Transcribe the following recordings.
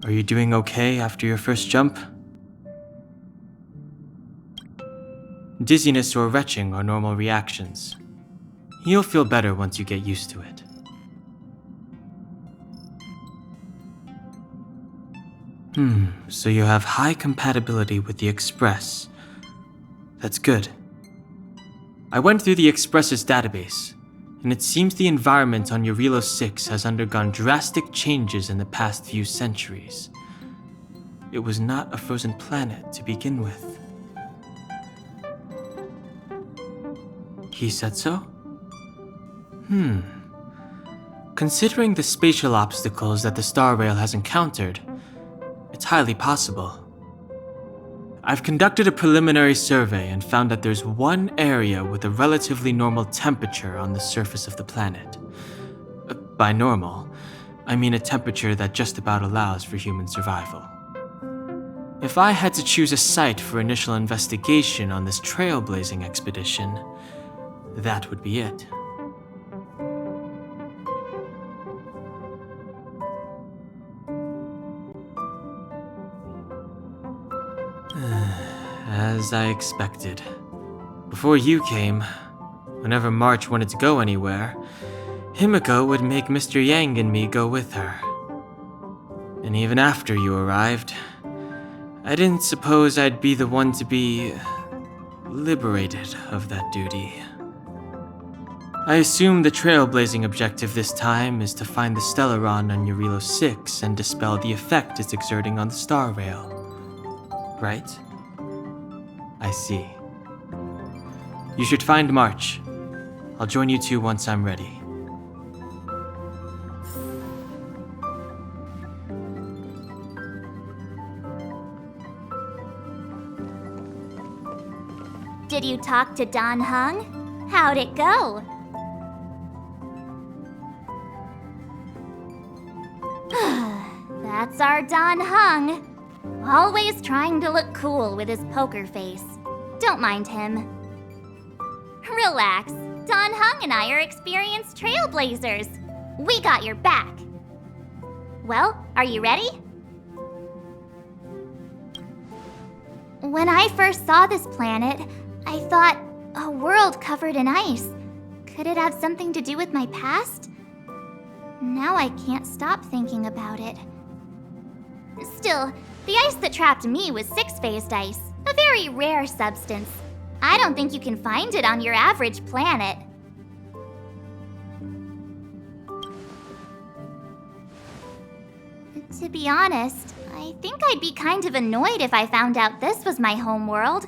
Are you doing okay after your first jump? Dizziness or retching are normal reactions. You'll feel better once you get used to it. So you have high compatibility with the Express. That's good. I went through the Express's database, and it seems the environment on Yarilo-VI has undergone drastic changes in the past few centuries. It was not a frozen planet to begin with. He said so? Considering the spatial obstacles that the Star Rail has encountered, it's highly possible. I've conducted a preliminary survey and found that there's one area with a relatively normal temperature on the surface of the planet. By normal, I mean a temperature that just about allows for human survival. If I had to choose a site for initial investigation on this trailblazing expedition, that would be it. As I expected. Before you came, whenever March wanted to go anywhere, Himiko would make Mr. Yang and me go with her. And even after you arrived, I didn't suppose I'd be the one to be liberated of that duty. I assume the trailblazing objective this time is to find the Stellaron on Yarilo-VI and dispel the effect it's exerting on the Star Rail. Right? I see. You should find March. I'll join you two once I'm ready. Did you talk to Dань Хэн? How'd it go? That's our Dань Хэн. Always trying to look cool with his poker face. Don't mind him. Relax. Dань Хэн and I are experienced trailblazers. We got your back. Well, are you ready? When I first saw this planet, I thought, a world covered in ice. Could it have something to do with my past? Now I can't stop thinking about it. Still, the ice that trapped me was six-phased ice, a very rare substance. I don't think you can find it on your average planet. To be honest, I think I'd be kind of annoyed if I found out this was my home world.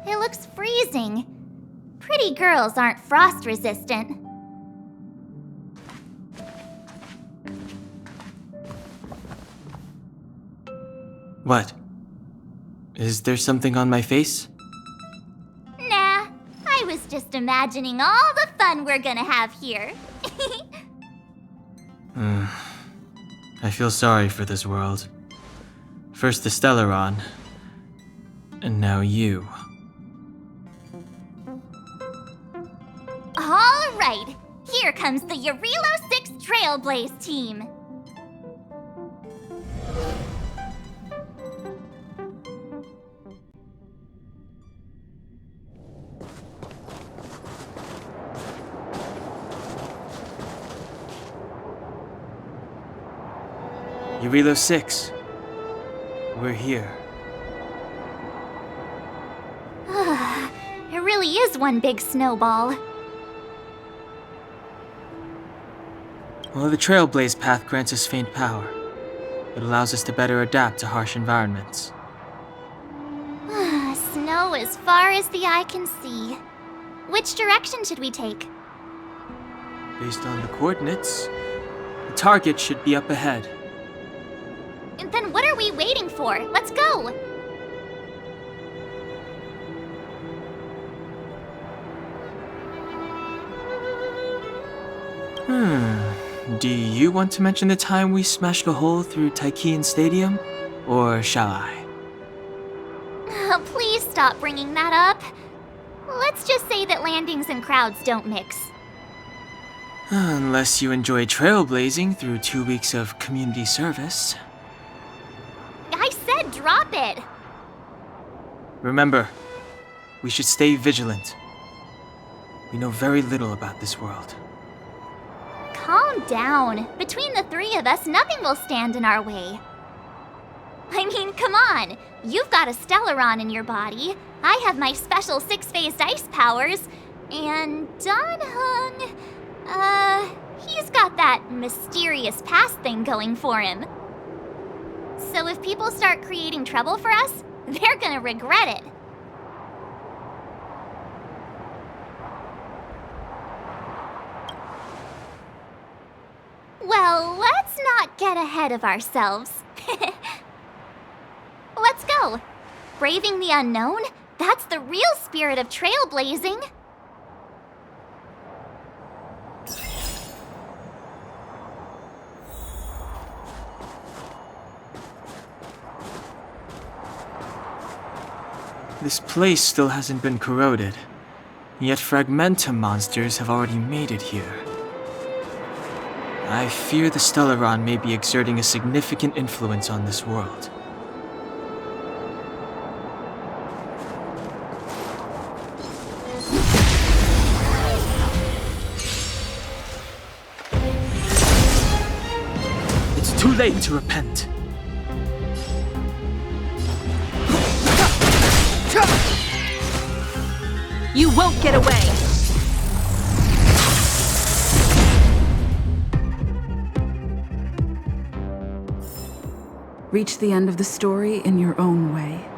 It looks freezing. Pretty girls aren't frost-resistant. What? Is there something on my face? Nah, I was just imagining all the fun we're gonna have here. I feel sorry for this world. First the Stellaron, and now you. All right, here comes the Yarilo-VI Trailblaze team. Yarilo-VI. We're here. It really is one big snowball. Well, the Trailblaze path grants us faint power. It allows us to better adapt to harsh environments. Snow as far as the eye can see. Which direction should we take? Based on the coordinates, the target should be up ahead. Then what are we waiting for? Let's go! Do you want to mention the time we smashed a hole through Taikian Stadium? Or shall I? Please stop bringing that up. Let's just say that landings and crowds don't mix. Unless you enjoy trailblazing through 2 weeks of community service. I said drop it! Remember, we should stay vigilant. We know very little about this world. Calm down. Between the three of us, nothing will stand in our way. I mean, come on. You've got a Stellaron in your body. I have my special 6-phased ice powers. And Dань Хэн, he's got that mysterious past thing going for him. So if people start creating trouble for us, they're gonna regret it. Well, let's not get ahead of ourselves. Let's go. Braving the unknown? That's the real spirit of trailblazing. This place still hasn't been corroded, yet Fragmentum monsters have already made it here. I fear the Stellaron may be exerting a significant influence on this world. It's too late to repent. You won't get away! Reach the end of the story in your own way.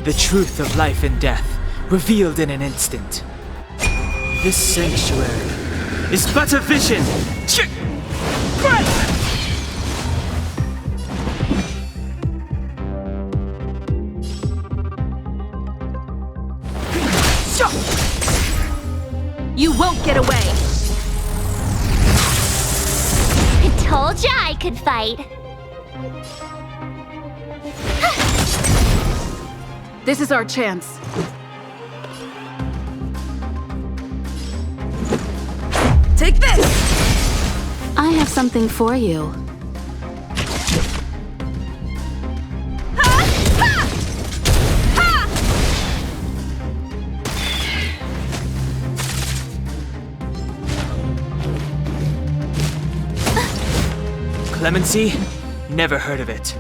The truth of life and death, revealed in an instant. This sanctuary is but a vision! You won't get away! I told ya I could fight. This is our chance. Take this! I have something for you. Clemency? Never heard of it.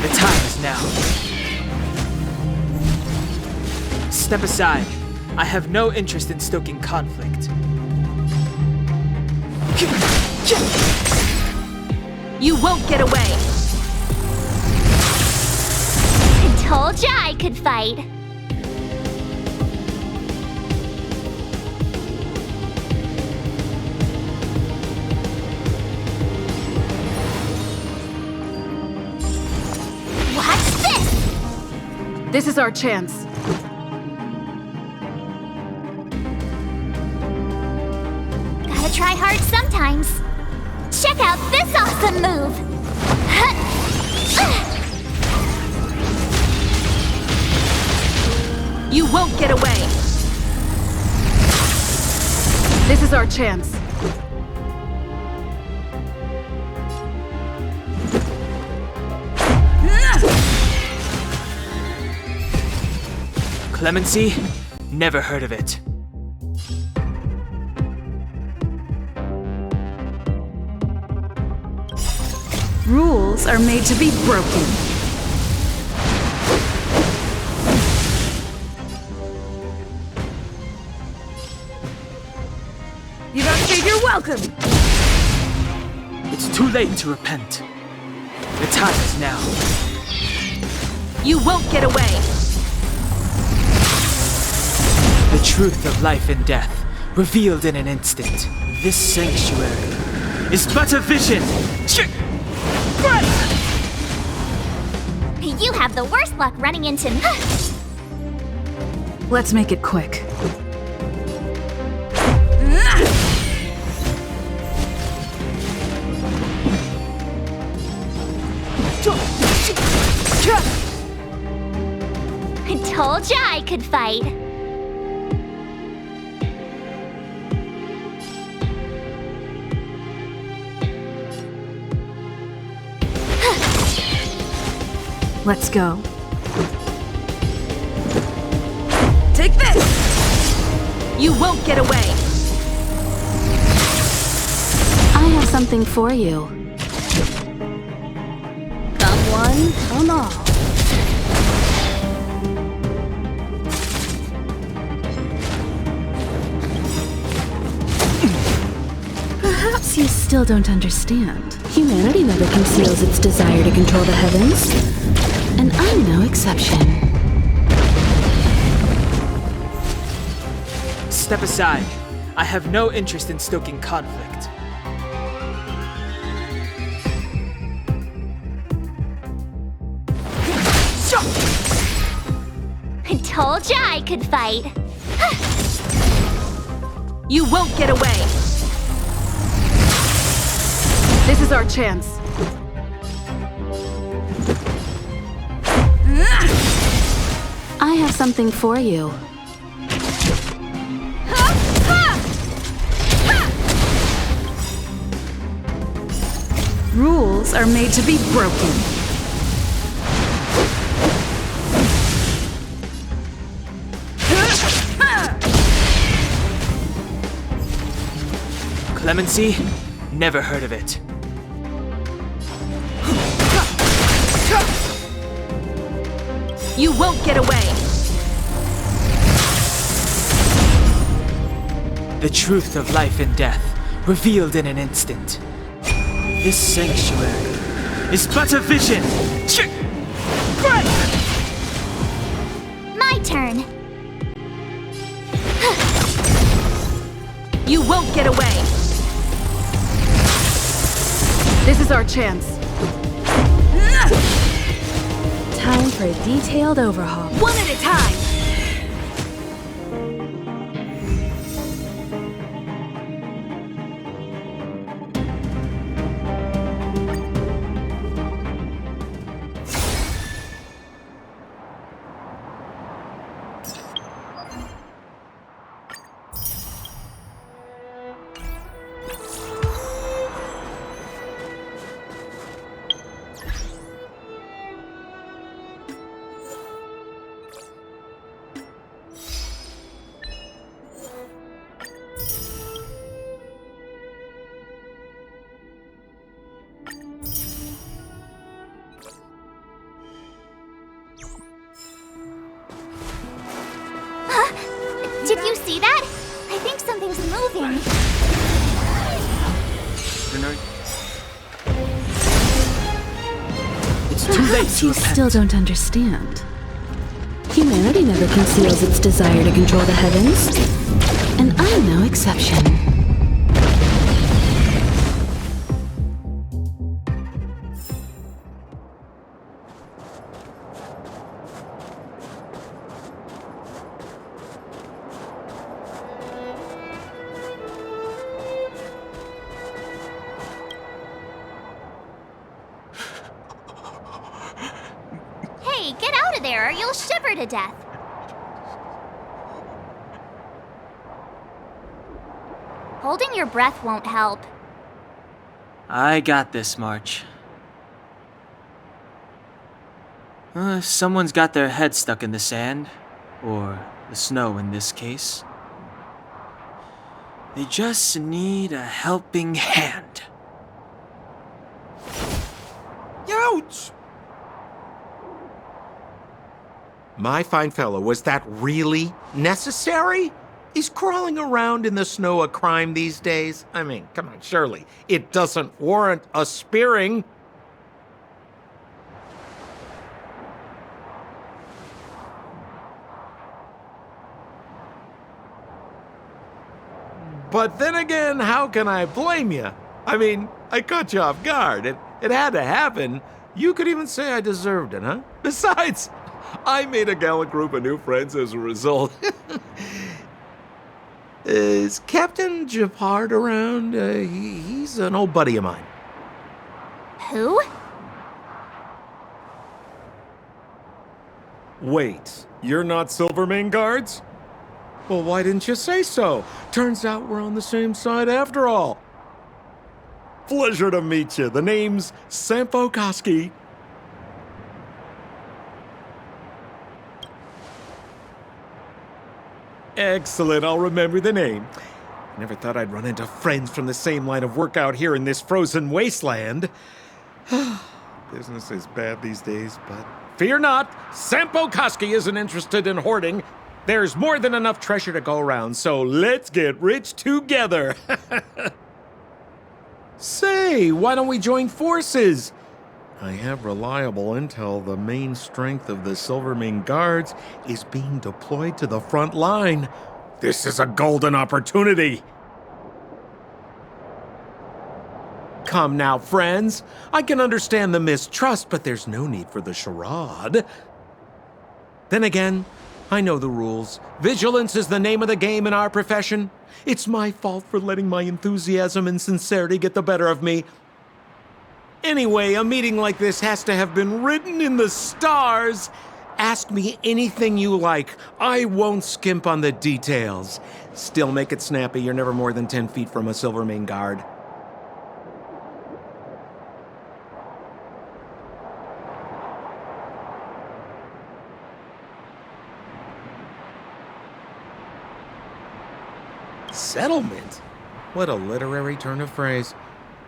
The time is now. Step aside. I have no interest in stoking conflict. You won't get away! I told ya I could fight. This is our chance. Gotta try hard sometimes. Check out this awesome move! You won't get away! This is our chance. Clemency? Never heard of it. Rules are made to be broken. You don't say you're welcome! It's too late to repent. The time is now. You won't get away! The truth of life and death, revealed in an instant. This sanctuary is but a vision! You have the worst luck running into me. Let's make it quick. I told ya I could fight. Let's go. Take this! You won't get away! I have something for you. Come one, come all. Perhaps you still don't understand. Humanity never conceals its desire to control the heavens. And I'm no exception. Step aside. I have no interest in stoking conflict. I told ya I could fight. You won't get away! This is our chance. I have something for you. Rules are made to be broken. Clemency? Never heard of it. You won't get away! The truth of life and death, revealed in an instant. This sanctuary is but a vision! My turn. You won't get away! This is our chance. Time for a detailed overhaul. One at a time! Did you see that? I think something's moving. It's too late to You repent. still don't understand. Humanity never conceals its desire to control the heavens. And I'm no exception. of there or you'll shiver to death. Holding your breath won't help. I got this, March. Someone's got their head stuck in the sand, or the snow in this case. They just need a helping hand. Ouch! My fine fellow, was that really necessary? Is crawling around in the snow a crime these days? I mean, come on, surely. It doesn't warrant a spearing. But then again, how can I blame you? I mean, I caught you off guard. It had to happen. You could even say I deserved it, huh? Besides, I made a gallant group of new friends as a result. Is Captain Gepard around? He's an old buddy of mine. Who? Wait, you're not Silvermane Guards? Well, why didn't you say so? Turns out we're on the same side after all. Pleasure to meet you. The name's Sampo Koski. Excellent, I'll remember the name. Never thought I'd run into friends from the same line of work out here in this frozen wasteland. Business is bad these days, but fear not, Sampo Koski isn't interested in hoarding. There's more than enough treasure to go around, so let's get rich together. Say, why don't we join forces? I have reliable intel the main strength of the Silvermane Guards is being deployed to the front line. This is a golden opportunity. Come now, friends. I can understand the mistrust, but there's no need for the charade. Then again, I know the rules. Vigilance is the name of the game in our profession. It's my fault for letting my enthusiasm and sincerity get the better of me. Anyway, a meeting like this has to have been written in the stars. Ask me anything you like. I won't skimp on the details. Still make it snappy. You're never more than 10 feet from a Silvermane Guard. Settlement? What a literary turn of phrase.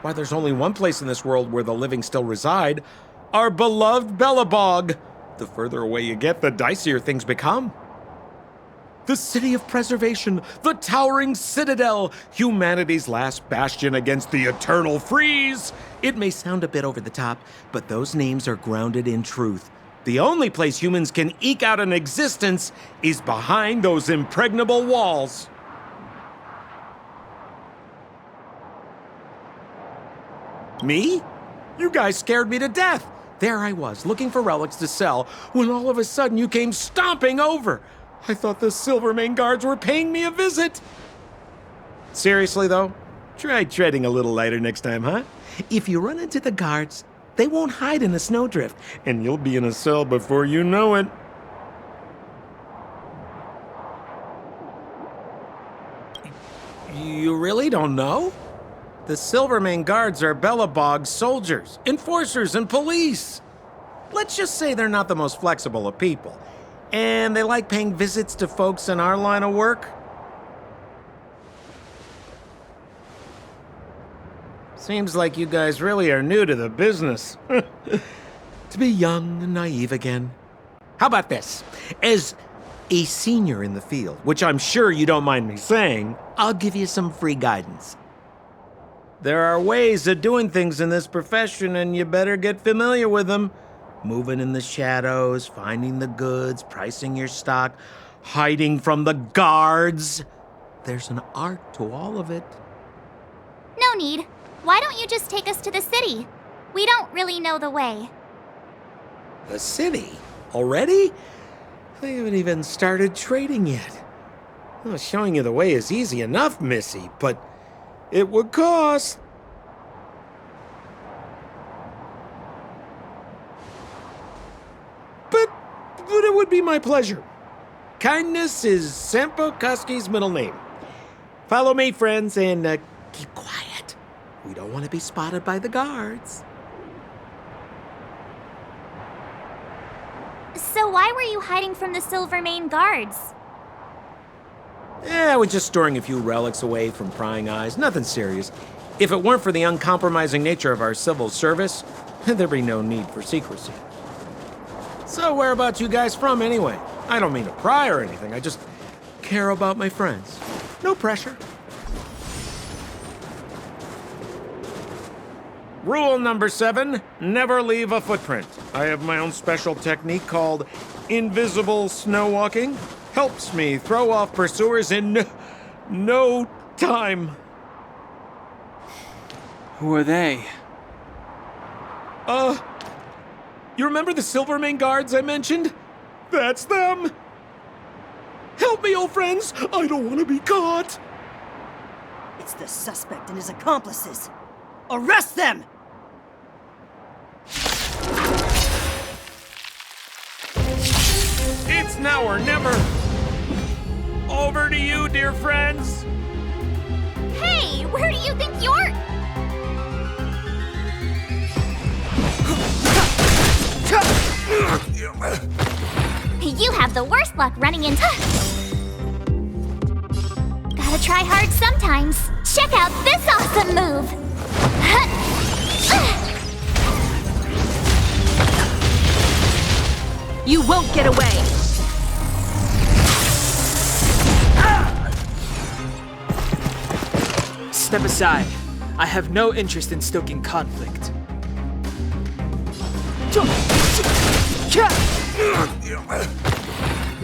Why, there's only one place in this world where the living still reside. Our beloved Belobog. The further away you get, the dicier things become. The city of preservation, the towering citadel, humanity's last bastion against the eternal freeze. It may sound a bit over the top, but those names are grounded in truth. The only place humans can eke out an existence is behind those impregnable walls. Me? You guys scared me to death. There I was, looking for relics to sell, when all of a sudden you came stomping over. I thought the Silvermane Guards were paying me a visit. Seriously, though, try treading a little lighter next time, huh? If you run into the guards, they won't hide in a snowdrift, and you'll be in a cell before you know it. You really don't know? The Silvermane Guards are Belobog's soldiers, enforcers, and police. Let's just say they're not the most flexible of people. And they like paying visits to folks in our line of work. Seems like you guys really are new to the business. To be young and naive again. How about this? As a senior in the field, which I'm sure you don't mind me saying, I'll give you some free guidance. There are ways of doing things in this profession, and you better get familiar with them. Moving in the shadows, finding the goods, pricing your stock, hiding from the guards. There's an art to all of it. No need. Why don't you just take us to the city? We don't really know the way. The city? Already? They haven't even started trading yet. Well, showing you the way is easy enough, Missy, but it would cost. But it would be my pleasure. Kindness is Sampo Koski's middle name. Follow me, friends, and keep quiet. We don't want to be spotted by the guards. So why were you hiding from the Silvermane guards? I was just storing a few relics away from prying eyes. Nothing serious. If it weren't for the uncompromising nature of our civil service, there'd be no need for secrecy. So whereabouts you guys from, anyway? I don't mean to pry or anything. I just care about my friends. No pressure. Rule number 7, never leave a footprint. I have my own special technique called invisible snow walking. Helps me throw off pursuers in no time. Who are they? You remember the Silvermane guards I mentioned? That's them. Help me, old friends. I don't want to be caught. It's the suspect and his accomplices. Arrest them! It's now or never. Over to you, dear friends. Hey, where do you think you're... You have the worst luck running into... Gotta try hard sometimes. Check out this awesome move! You won't get away! Step aside. I have no interest in stoking conflict.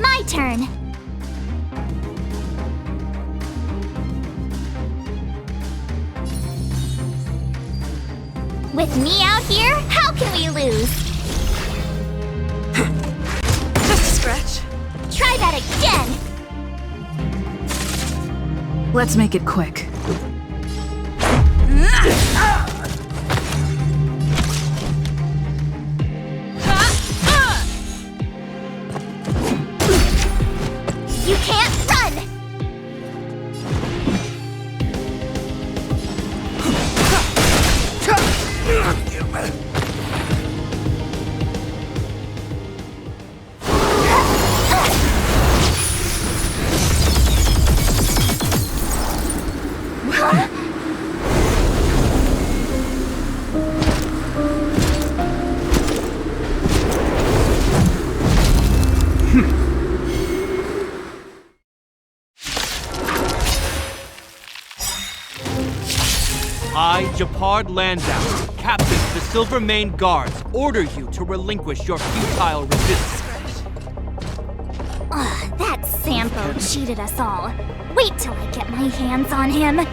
My turn. With me out here, how can we lose? Just a scratch. Try that again. Let's make it quick. You can't run! I, Gepard Landau, captain of the Silvermane Guards, order you to relinquish your futile resistance. Ugh, that Sampo cheated us all. Wait till I get my hands on him.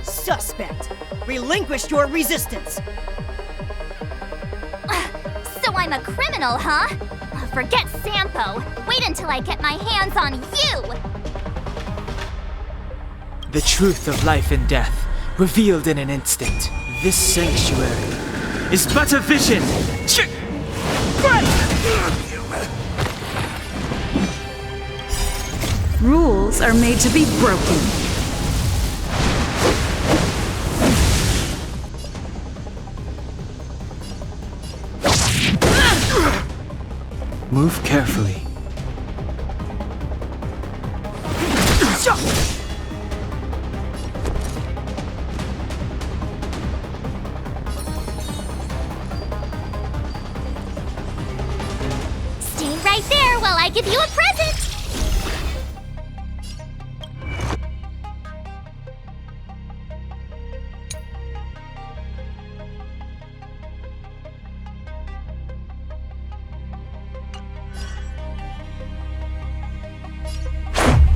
Suspect! Relinquish your resistance! So I'm a criminal, huh? Forget Sampo. Wait until I get my hands on you! The truth of life and death, revealed in an instant. This sanctuary is but a vision! Rules are made to be broken. Move carefully. Stay right there while I give you a present!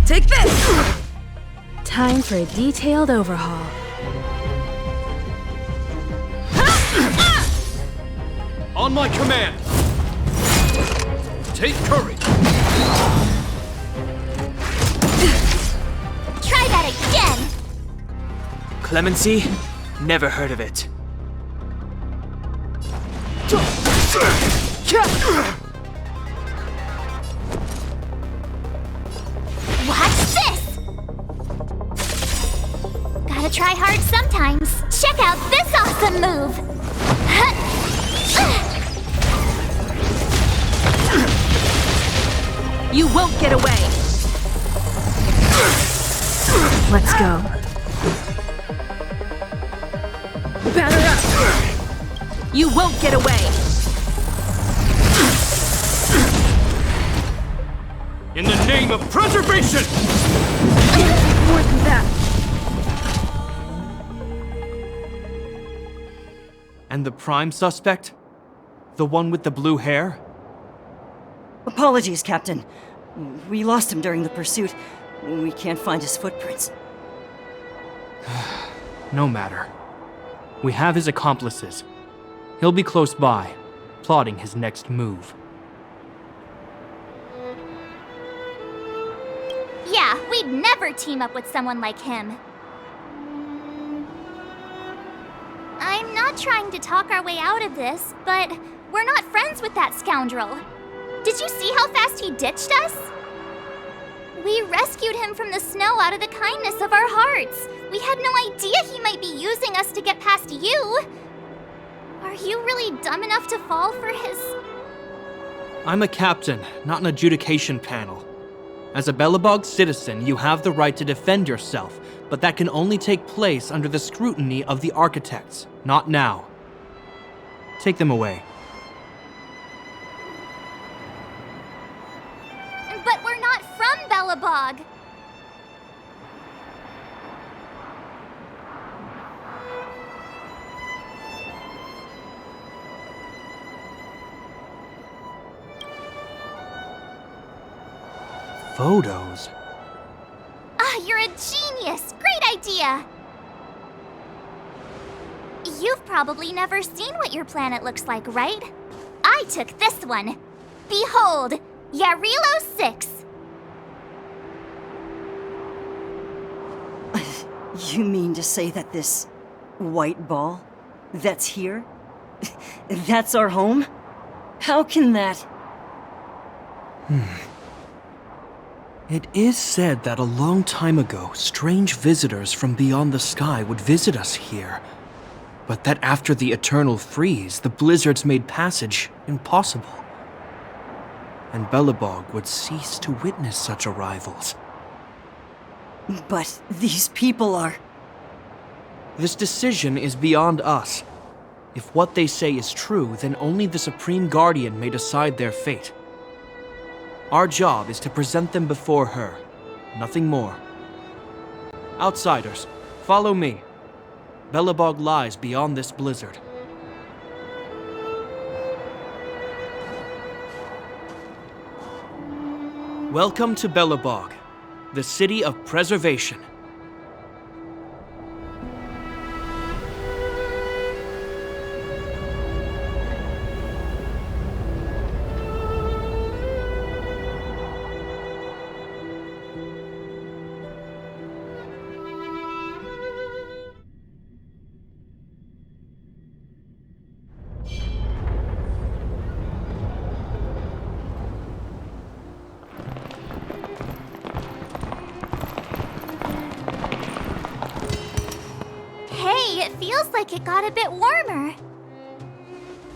Take this! Time for a detailed overhaul. On my command! Take courage! Try that again! Clemency? Never heard of it. Watch this! Gotta try hard sometimes. Check out this awesome move! You won't get away! Let's go. Batter up! You won't get away! In the name of preservation! More than that. And the prime suspect? The one with the blue hair? Apologies, Captain. We lost him during the pursuit. We can't find his footprints. No matter. We have his accomplices. He'll be close by, plotting his next move. Yeah, we'd never team up with someone like him. I'm not trying to talk our way out of this, but we're not friends with that scoundrel. Did you see how fast he ditched us? We rescued him from the snow out of the kindness of our hearts. We had no idea he might be using us to get past you. Are you really dumb enough to fall for his... I'm a captain, not an adjudication panel. As a Belobog citizen, you have the right to defend yourself, but that can only take place under the scrutiny of the architects, not now. Take them away. But we're not from Belobog. Photos? Ah, you're a genius! Great idea! You've probably never seen what your planet looks like, right? I took this one. Behold, Yarilo-VI. You mean to say that this white ball that's here? That's our home? How can that... It is said that a long time ago, strange visitors from beyond the sky would visit us here. But that after the eternal freeze, the blizzards made passage impossible. And Belobog would cease to witness such arrivals. But these people are... This decision is beyond us. If what they say is true, then only the Supreme Guardian may decide their fate. Our job is to present them before her, nothing more. Outsiders, follow me. Belobog lies beyond this blizzard. Welcome to Belobog, the city of preservation. It feels like it got a bit warmer.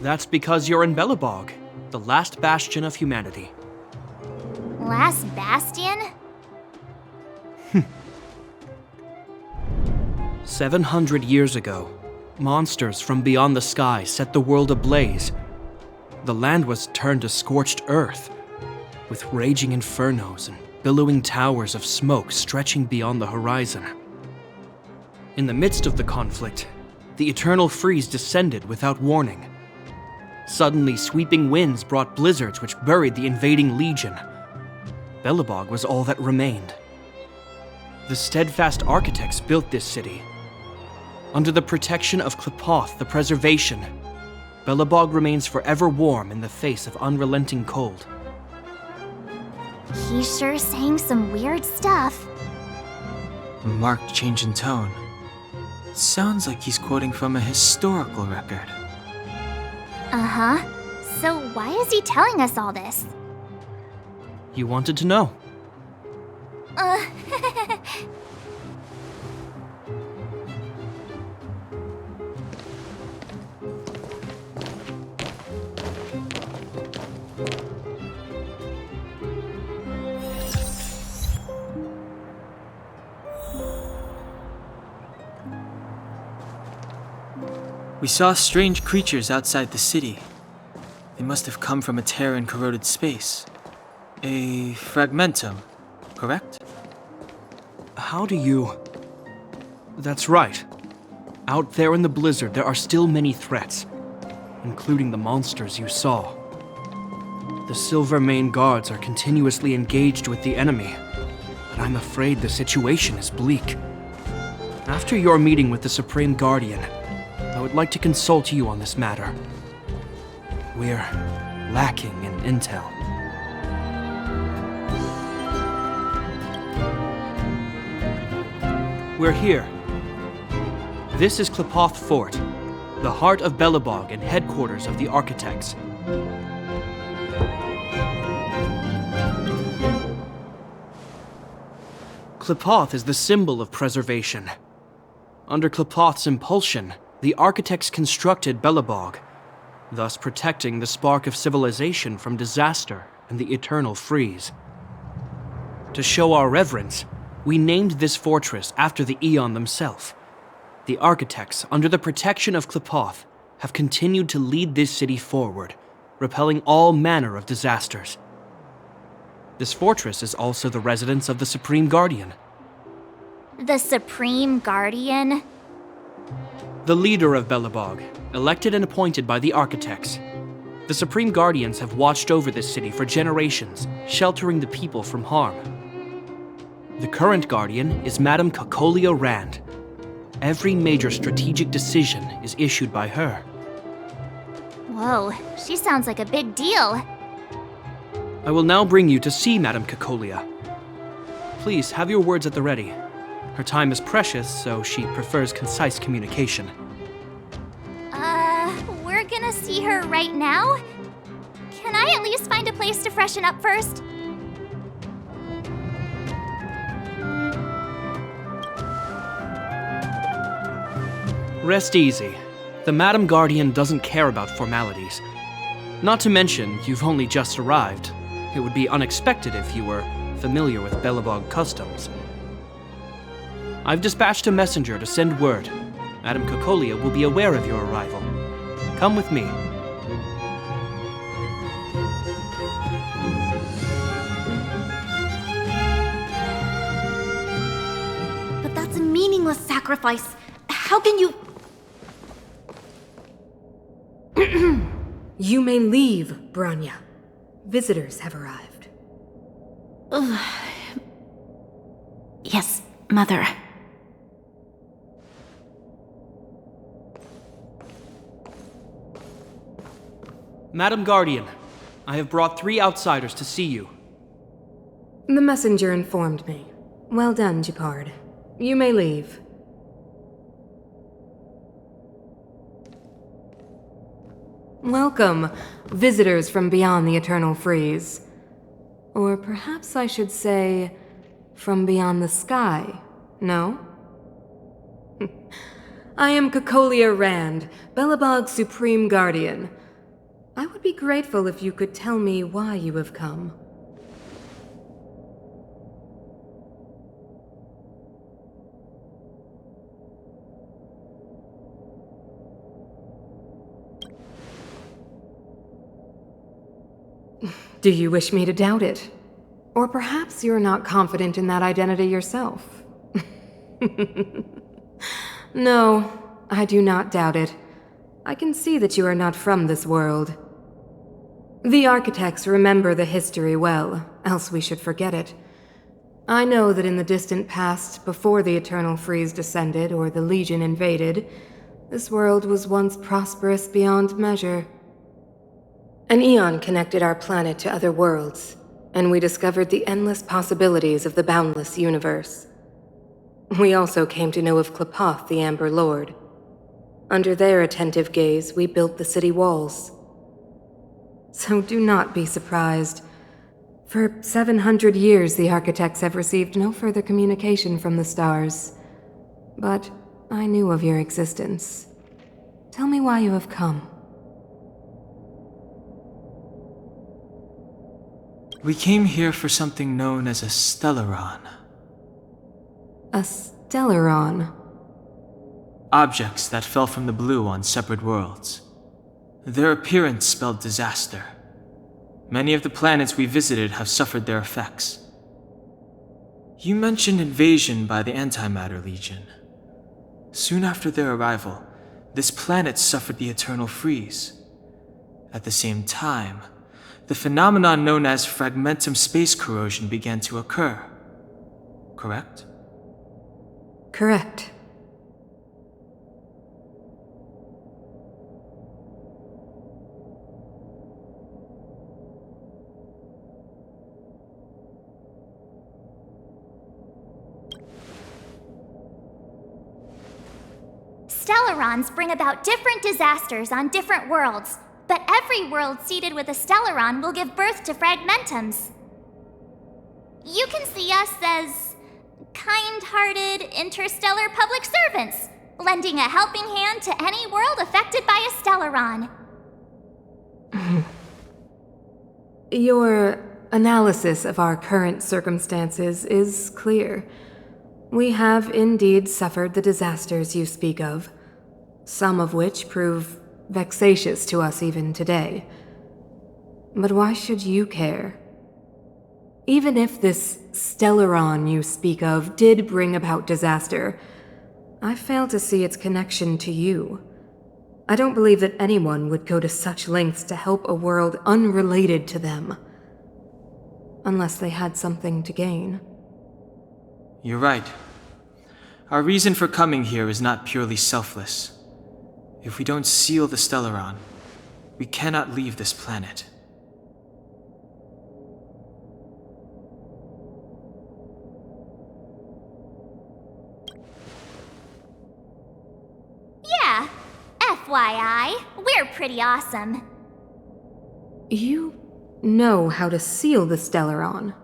That's because you're in Belobog, the last bastion of humanity. Last bastion? 700 years ago, monsters from beyond the sky set the world ablaze. The land was turned to scorched earth, with raging infernos and billowing towers of smoke stretching beyond the horizon. In the midst of the conflict, the eternal freeze descended without warning. Suddenly, sweeping winds brought blizzards which buried the invading legion. Belobog was all that remained. The steadfast architects built this city. Under the protection of Klepoth, the preservation, Belobog remains forever warm in the face of unrelenting cold. He's sure saying some weird stuff. A marked change in tone. Sounds like he's quoting from a historical record. Uh-huh. So why is he telling us all this? You wanted to know. We saw strange creatures outside the city. They must have come from a tear in corroded space. A fragmentum, correct? How do you... That's right. Out there in the blizzard, there are still many threats, including the monsters you saw. The Silver Mane guards are continuously engaged with the enemy, but I'm afraid the situation is bleak. After your meeting with the Supreme Guardian, I would like to consult you on this matter. We're lacking in intel. We're here. This is Qlipoth Fort, the heart of Belobog and headquarters of the Architects. Qlipoth is the symbol of preservation. Under Qlipoth's impulsion, the Architects constructed Belobog, thus protecting the spark of civilization from disaster and the eternal freeze. To show our reverence, we named this fortress after the Aeon themselves. The Architects, under the protection of Qlipoth, have continued to lead this city forward, repelling all manner of disasters. This fortress is also the residence of the Supreme Guardian. The Supreme Guardian? The leader of Belobog, elected and appointed by the Architects. The Supreme Guardians have watched over this city for generations, sheltering the people from harm. The current Guardian is Madame Cocolia Rand. Every major strategic decision is issued by her. Whoa, she sounds like a big deal. I will now bring you to see Madame Cocolia. Please have your words at the ready. Her time is precious, so she prefers concise communication. We're gonna see her right now? Can I at least find a place to freshen up first? Rest easy. The Madam Guardian doesn't care about formalities. Not to mention, you've only just arrived. It would be unexpected if you were familiar with Belobog customs. I've dispatched a messenger to send word. Madame Cocolia will be aware of your arrival. Come with me. But that's a meaningless sacrifice. How can you... You may leave, Branya. Visitors have arrived. Yes, Mother. Madam Guardian, I have brought 3 outsiders to see you. The messenger informed me. Well done, Gepard. You may leave. Welcome, visitors from beyond the eternal freeze. Or perhaps I should say, from beyond the sky, no? I am Cocolia Rand, Belobog's Supreme Guardian. I would be grateful if you could tell me why you have come. Do you wish me to doubt it? Or perhaps you're not confident in that identity yourself? No, I do not doubt it. I can see that you are not from this world. The Architects remember the history well, else we should forget it. I know that in the distant past, before the Eternal Freeze descended or the Legion invaded, this world was once prosperous beyond measure. An Aeon connected our planet to other worlds, and we discovered the endless possibilities of the boundless universe. We also came to know of Qlipoth, the Amber Lord. Under their attentive gaze, we built the city walls. So do not be surprised. For 700 years, the architects have received no further communication from the stars. But I knew of your existence. Tell me why you have come. We came here for something known as a stellaron. A stellaron? Objects that fell from the blue on separate worlds. Their appearance spelled disaster. Many of the planets we visited have suffered their effects. You mentioned invasion by the Antimatter Legion. Soon after their arrival, this planet suffered the eternal freeze. At the same time, the phenomenon known as fragmentum space corrosion began to occur. Correct? Correct. Stellarons bring about different disasters on different worlds, but every world seeded with a stellaron will give birth to fragmentums. You can see us as kind-hearted interstellar public servants, lending a helping hand to any world affected by a stellaron. Your analysis of our current circumstances is clear. We have indeed suffered the disasters you speak of, some of which prove vexatious to us even today. But why should you care? Even if this stellaron you speak of did bring about disaster, I fail to see its connection to you. I don't believe that anyone would go to such lengths to help a world unrelated to them. Unless they had something to gain. You're right. Our reason for coming here is not purely selfless. If we don't seal the stellaron, we cannot leave this planet. Yeah, FYI, we're pretty awesome. You know how to seal the stellaron.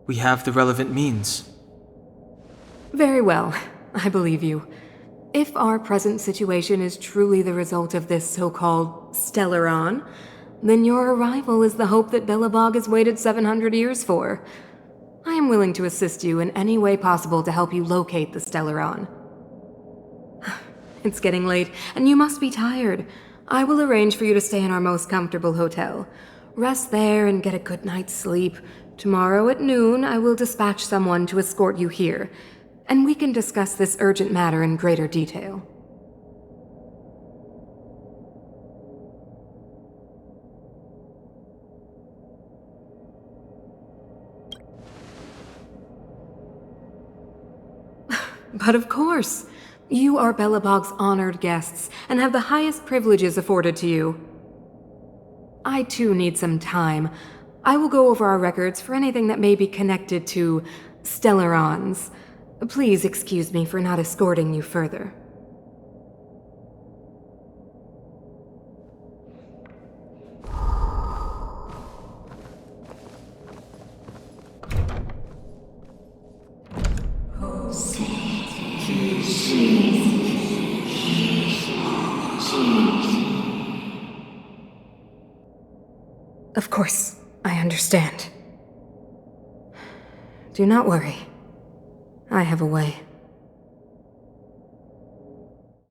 We have the relevant means. Very well, I believe you. If our present situation is truly the result of this so-called stellaron, then your arrival is the hope that Belobog has waited 700 years for. I am willing to assist you in any way possible to help you locate the stellaron. It's getting late, and you must be tired. I will arrange for you to stay in our most comfortable hotel. Rest there and get a good night's sleep. Tomorrow at noon, I will dispatch someone to escort you here, and we can discuss this urgent matter in greater detail. But of course, you are Belobog's honored guests and have the highest privileges afforded to you. I too need some time. I will go over our records for anything that may be connected to stellarons. Please excuse me for not escorting you further. Of course, I understand. Do not worry. I have a way.